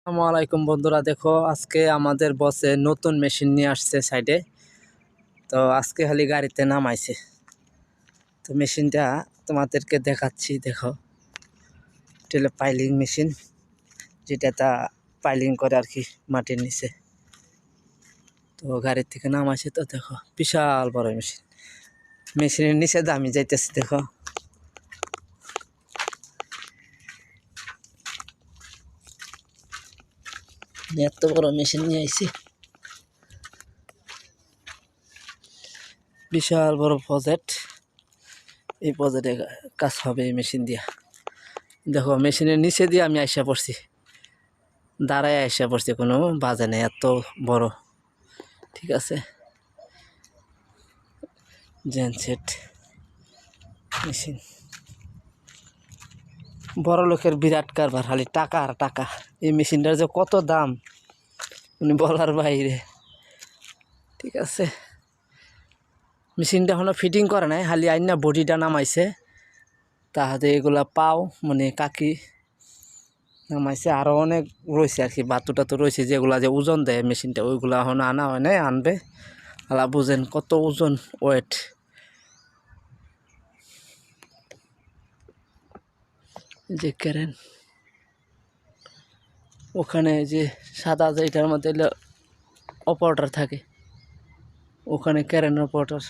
আসসালামু আলাইকুম বন্ধুরা, দেখো আজকে আমাদের বসে নতুন মেশিন নিয়ে আসছে সাইডে। তো আজকে খালি গাড়িতে নামাইছে। তো মেশিনটা তোমাদেরকে দেখাচ্ছি। দেখো, এটা পাইলিং মেশিন, যেটা পাইলিং করে আর কি মাটির নিচে। তো গাড়ির থেকে নামাইছে। তো দেখো বিশাল বড় মেশিন, মেশিনের নিচে দামি যাইতেছে। দেখো এত বড় মেশিন নিয়ে আইছি, বিশাল বড় প্রজেক্ট। এই প্রজেক্টে কাজ হবে এই মেশিন দিয়া। দেখো মেশিনের নিচে দিয়ে আমি আইসা পড়ছি, দাঁড়ায় আইসা পড়ছি, কোনো বাজে নেই, এত বড়। ঠিক আছে, জেনসেট মেশিন, বড় লোকের বিরাট কারবার, খালি টাকা আর টাকা। এই মেশিনটার যে কত দাম উনি বলার বাইরে। ঠিক আছে, মেশিনটা এখনো ফিটিং করে নাই, খালি আইনা বডিটা নামাইছে। তাহাতে এগুলা পাও মানে কাকি নামাইছে, আরও অনেক রয়েছে আর কি, বাতুটা তো রয়েছে যেগুলা যে ওজন দেয় মেশিনটা, ওইগুলো এখন আনা হয় নাই, আনবে। আলা বুঝেন কত ওজন, ওয়েট। যে ক্যারেন, ওখানে যে সাদা যেটার মধ্যে অপারেটর থাকে, ওখানে ক্যারেন অপারেটর।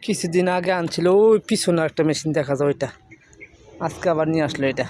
কিছুদিন আগে আনছিল ওই পিছনে একটা মেশিন দেখা যায়, ওইটা আজকে আবার নিয়ে আসলো এটা।